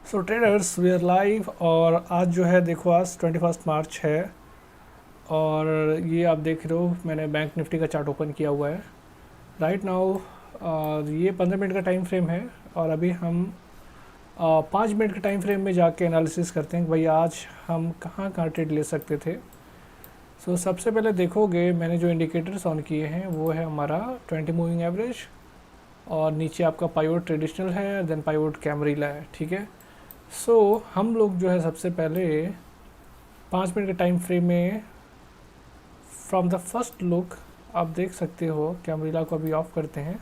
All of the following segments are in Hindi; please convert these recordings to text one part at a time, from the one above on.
So traders we are live. और आज जो है देखो, आज 21 मार्च है और ये आप देख रहे हो मैंने बैंक निफ्टी का चार्ट ओपन किया हुआ है राइट नाउ। ये 15 मिनट का टाइम फ्रेम है और अभी हम 5 मिनट के टाइम फ्रेम में जाके एनालिसिस करते हैं कि भाई आज हम कहाँ कहाँ ट्रेड ले सकते थे। सो सबसे पहले देखोगे मैंने जो इंडिकेटर्स ऑन किए हैं वो है हमारा 20 मूविंग एवरेज और नीचे आपका पाइवोट ट्रेडिशनल है, देन पाइवोट कैमरीला है, ठीक है। सो हम लोग जो है सबसे पहले 5 मिनट के टाइम फ्रेम में फ्रॉम द फर्स्ट लुक आप देख सकते हो, कैमरीला को अभी ऑफ करते हैं।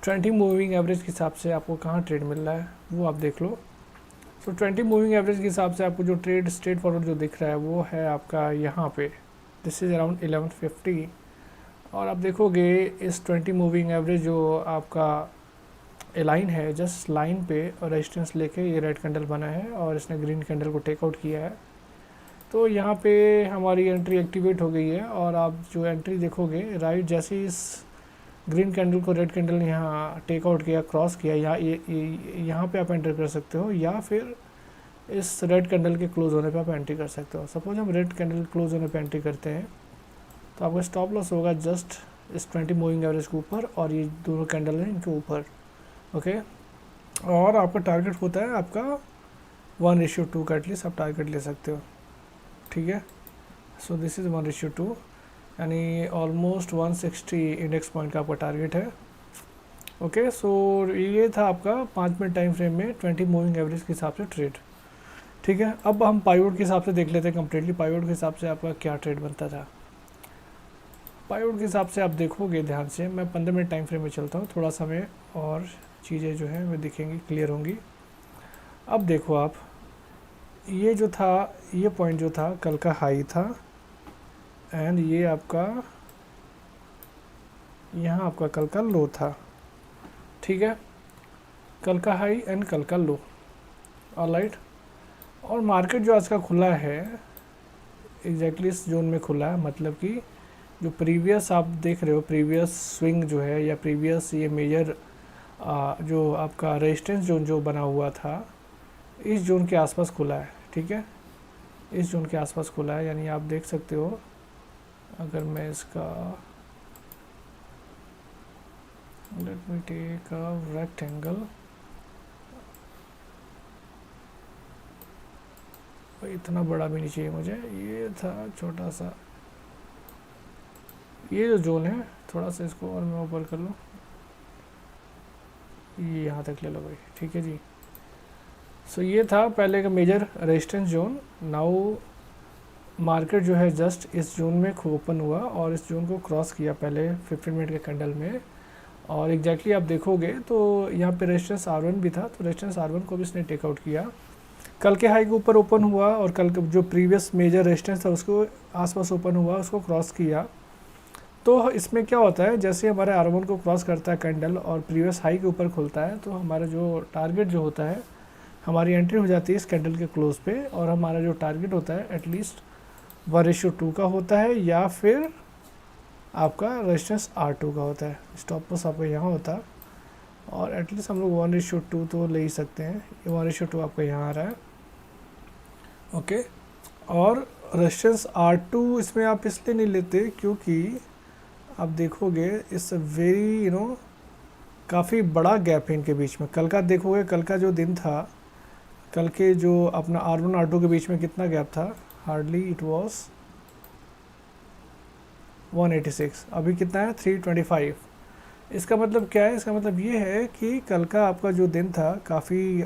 20 मूविंग एवरेज के हिसाब से आपको कहाँ ट्रेड मिल रहा है वो आप देख लो। सो 20 मूविंग एवरेज के हिसाब से आपको जो ट्रेड स्ट्रेट फॉरवर्ड जो दिख रहा है वो है आपका यहाँ पे, दिस इज़ अराउंड 1150। और आप देखोगे इस 20 मूविंग एवरेज जो आपका लाइन है, जस्ट लाइन पे और रेजिस्टेंस लेके ये रेड कैंडल बना है और इसने ग्रीन कैंडल को टेक आउट किया है। तो यहाँ पे हमारी एंट्री एक्टिवेट हो गई है और आप जो एंट्री देखोगे राइट, जैसे इस ग्रीन कैंडल को रेड कैंडल ने यहाँ टेक आउट किया, क्रॉस किया, यहाँ पे आप एंटर कर सकते हो या फिर इस रेड कैंडल के क्लोज होने पे आप एंट्री कर सकते हो। सपोज हम रेड कैंडल क्लोज होने पे एंट्री करते हैं तो आपका स्टॉप लॉस होगा जस्ट इस 20 मूविंग एवरेज के ऊपर और ये दोनों कैंडल हैं इनके ऊपर, ओके। और आपका टारगेट होता है आपका 1:2 का, एटलीस्ट आप टारगेट ले सकते हो, ठीक है। सो दिस इज़ 1:2 यानी ऑलमोस्ट 160 इंडेक्स पॉइंट का आपका टारगेट है, ओके। सो ये था आपका 5 मिनट टाइम फ्रेम में 20 मूविंग एवरेज के हिसाब से ट्रेड, ठीक है। अब हम पाइवोट के हिसाब से देख लेते हैं कम्प्लीटली पाइवोट के हिसाब से आपका क्या ट्रेड बनता था। पाइवोट के हिसाब से आप देखोगे ध्यान से, मैं 15 मिनट टाइम फ्रेम में चलता हूँ, थोड़ा समय और चीज़ें जो हैं वो दिखेंगी, क्लियर होंगी। अब देखो आप, ये जो था, ये पॉइंट जो था कल का हाई था एंड ये आपका यहाँ आपका कल का लो था, ठीक है। कल का हाई एंड कल का लो, ऑलराइट। और मार्केट जो आज का खुला है एग्जैक्टली इस जोन में खुला है, मतलब कि जो प्रीवियस आप देख रहे हो, प्रीवियस स्विंग जो है या प्रीवियस ये मेजर जो आपका रेजिस्टेंस जोन जो बना हुआ था इस जोन के आसपास खुला है, ठीक है। इस जोन के आसपास खुला है, यानी आप देख सकते हो अगर मैं इसका let me take a rectangle, इतना बड़ा भी नहीं चाहिए मुझे, ये था छोटा सा, ये जो जोन है थोड़ा सा इसको और मैं ऊपर कर लूँ, ये यहाँ तक ले लो भाई, ठीक है जी। सो ये था पहले का major resistance zone. Now market जो है जस्ट इस जोन में ओपन हुआ और इस जोन को क्रॉस किया पहले 15 मिनट के कैंडल में, और एग्जैक्टली आप देखोगे तो यहाँ पे रेजिस्टेंस R1 भी था, तो रेजिस्टेंस R1 को भी इसने टेकआउट किया। कल के हाई के ऊपर ओपन हुआ और कल के जो प्रीवियस मेजर रेजिस्टेंस था उसको आसपास ओपन हुआ, उसको क्रॉस किया। तो इसमें क्या होता है, जैसे हमारे R1 को क्रॉस करता है कैंडल और प्रीवियस हाई के ऊपर खुलता है तो हमारा जो टारगेट जो होता है, हमारी एंट्री हो जाती है इस कैंडल के क्लोज पे और हमारा जो टारगेट होता है एटलीस्ट 1:2 का होता है या फिर आपका रेजिस्टेंस R2 का होता है। स्टॉप लॉस आपका यहाँ होता है और एटलीस्ट हम लोग 1:2 तो ले ही सकते हैं, ये 1:2 आपका यहाँ आ रहा है, ओके। और रेजिस्टेंस R2 इसमें आप इसलिए नहीं लेते क्योंकि आप देखोगे इस वेरी काफ़ी बड़ा गैप है इनके बीच में। कल का देखोगे, कल का जो दिन था, कल के जो अपना R1 R2 के बीच में कितना गैप था, हार्डली इट वाज 186, अभी कितना है 325। इसका मतलब क्या है, इसका मतलब ये है कि कल का आपका जो दिन था काफ़ी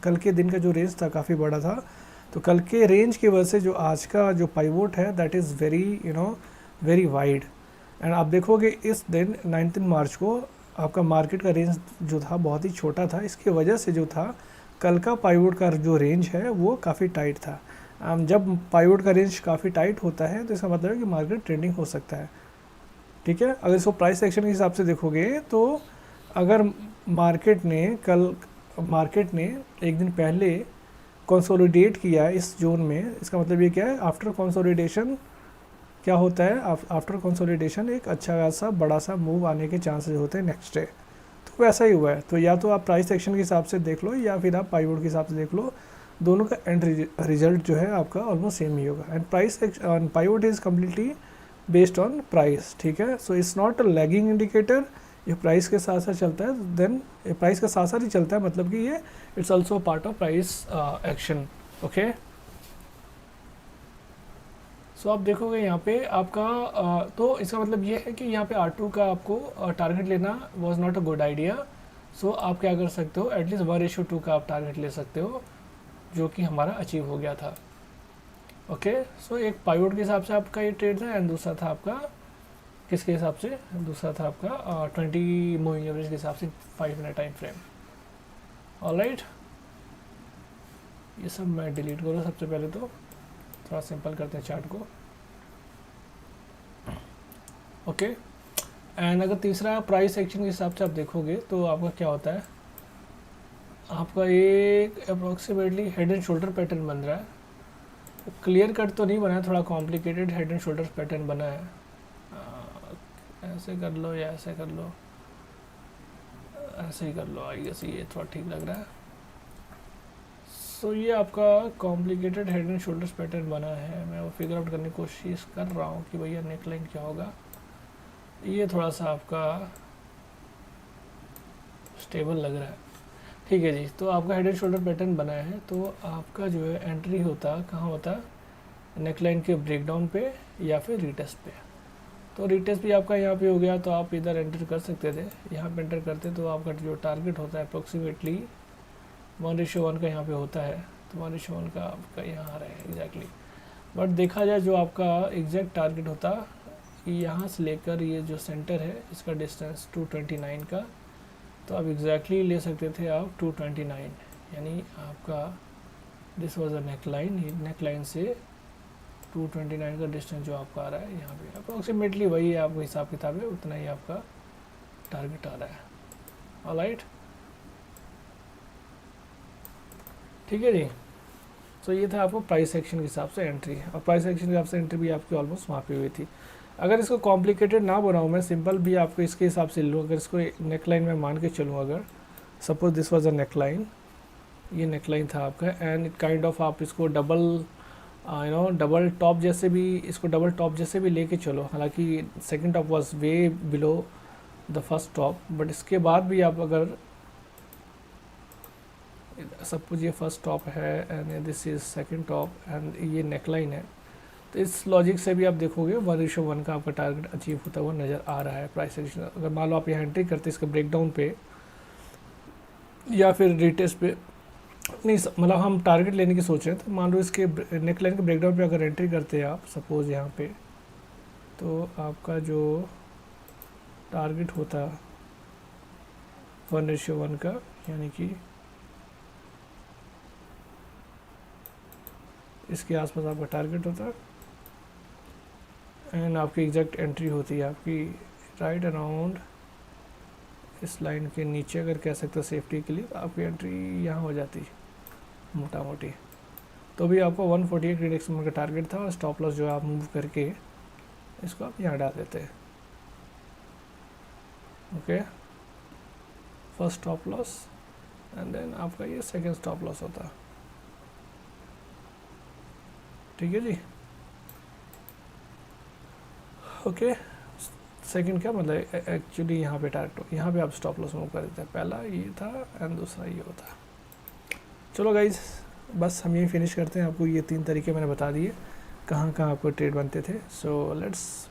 कल के दिन का जो रेंज था काफ़ी बड़ा था, तो कल के रेंज की वजह से जो आज का जो पाइवोट है that is very very wide. And आप देखोगे इस दिन 19 मार्च को आपका मार्केट का रेंज जो था बहुत ही छोटा था, इसकी वजह से जो था कल का पाइवोट का जो रेंज है वो काफ़ी टाइट था। जब पाइवोट का रेंज काफ़ी टाइट होता है तो इसका मतलब है कि मार्केट ट्रेंडिंग हो सकता है, ठीक है। अगर इसको प्राइस एक्शन के हिसाब से देखोगे तो अगर मार्केट ने एक दिन पहले कंसोलिडेट किया है इस जोन में, इसका मतलब ये क्या है, आफ्टर कंसोलिडेशन क्या होता है, आफ्टर कंसोलिडेशन एक अच्छा खासा बड़ा सा मूव आने के चांसेस होते हैं नेक्स्ट डे। वैसा ही हुआ है। तो या तो आप प्राइस एक्शन के हिसाब से देख लो या फिर आप पाइवोट के हिसाब से देख लो, दोनों का एंड रिजल्ट जो है आपका ऑलमोस्ट सेम ही होगा। And price pivot is completely based on price, ठीक है। So it's not a lagging indicator, ये प्राइस के साथ साथ चलता है, देन प्राइस के साथ साथ ही चलता है, मतलब कि ये it's also part of price action, okay. So आप देखोगे यहाँ पे आपका तो इसका मतलब ये है कि यहाँ पे R2 का आपको टारगेट लेना was not a good idea. So आप क्या कर सकते हो, एटलीस्ट 1:2 का आप टारगेट ले सकते हो, जो कि हमारा अचीव हो गया था, ओके। सो एक पाइवोट के हिसाब से आपका ये ट्रेड था, एंड दूसरा था आपका किसके हिसाब से, दूसरा था आपका 20 मूविंग एवरेज के हिसाब से 5 मिनट टाइम फ्रेम। ऑलराइट, ये सब मैं डिलीट करूँ सबसे पहले, तो थोड़ा सिंपल करते हैं चार्ट को, ओके। एंड अगर तीसरा प्राइस एक्शन के हिसाब से आप देखोगे तो आपका क्या होता है, आपका एक approximately head and shoulder pattern बन रहा है। क्लियर कट तो नहीं बना है, थोड़ा complicated head and shoulder pattern बना है। ऐसे कर लो या ऐसे कर लो, ऐसे ही कर लो, आई गेस ये थोड़ा ठीक लग रहा है। सो ये आपका complicated head and shoulders pattern बना है। मैं वो फिगर आउट करने की कोशिश कर रहा हूँ कि भैया नेक लाइन क्या होगा। ये थोड़ा सा आपका स्टेबल लग रहा है, ठीक है जी। तो आपका हेड एंड शोल्डर पैटर्न बना है, तो आपका जो है एंट्री होता कहाँ होता, नेक लाइन के ब्रेकडाउन पे या फिर रीटेस्ट पे। तो रीटेस्ट भी आपका यहाँ पे हो गया, तो आप इधर एंटर कर सकते थे, यहाँ पे एंटर करते तो आपका जो टारगेट होता है अप्रोक्सीमेटली 1:1 का यहाँ पे होता है। तो 1:1 का आपका यहाँ आ रहा है एग्जैक्टली। बट देखा जाए जो आपका एग्जैक्ट टारगेट होता, यहाँ से लेकर ये जो सेंटर है इसका डिस्टेंस 229 का, तो आप एग्जैक्टली ले सकते थे आप 229, यानी आपका this was a neck line, neck line से 229 का डिस्टेंस जो आपका आ रहा है यहाँ पे अप्रोक्सीमेटली वही आपका हिसाब किताब है, उतना ही आपका टारगेट आ रहा है। ऑलराइट, ठीक है जी। तो ये था आपको प्राइस एक्शन के हिसाब से एंट्री, और प्राइस एक्शन के हिसाब से एंट्री भी आपकी ऑलमोस्ट वहाँ पे हुई थी। अगर इसको कॉम्प्लिकेटेड ना बनाऊँ मैं, सिंपल भी आपको इसके हिसाब से लूँ, अगर इसको नेक लाइन में मान के चलूँ, अगर suppose this was a neck line, ये नेक लाइन था आपका, एंड इट काइंड ऑफ आप इसको डबल डबल टॉप जैसे भी, इसको डबल टॉप जैसे भी लेके चलो। हालांकि second top was way below the first top, but इसके बाद भी आप अगर सपोज ये फर्स्ट टॉप है and this is second top and ये नेकलाइन है, तो इस लॉजिक से भी आप देखोगे 1:1 का आपका टारगेट अचीव होता हुआ नज़र आ रहा है प्राइस एक्शन। अगर मान लो आप यहाँ एंट्री करते इसके ब्रेकडाउन पे या फिर रिटेस्ट पे, नहीं मतलब हम टारगेट लेने की सोच रहे हैं, तो मान लो इसके नेकलाइन के ब्रेकडाउन पे अगर एंट्री करते हैं आप सपोज यहाँ पे, तो आपका जो टारगेट होता 1:1 का, यानी कि इसके आसपास आपका टारगेट होता, एंड आपकी एग्जैक्ट एंट्री होती है आपकी राइट अराउंड इस लाइन के नीचे, अगर कह सकते हो सेफ्टी के लिए, तो आपकी एंट्री यहाँ हो जाती मोटा मोटी। तो भी आपको 148 इंडेक्स का टारगेट था, और स्टॉप लॉस जो आप मूव करके इसको आप यहाँ डाल देते हैं, okay. First stop loss and then आपका ये सेकंड स्टॉप लॉस होता, ठीक है जी, ओके। सेकंड क्या मतलब एक्चुअली यहाँ पे टारगेट, यहाँ पे आप स्टॉप लॉस मूव कर देते हैं। पहला ये था एंड दूसरा ये होता। चलो गाइज, बस हम यही फिनिश करते हैं। आपको ये 3 तरीके मैंने बता दिए कहाँ कहाँ आपको ट्रेड बनते थे। So let's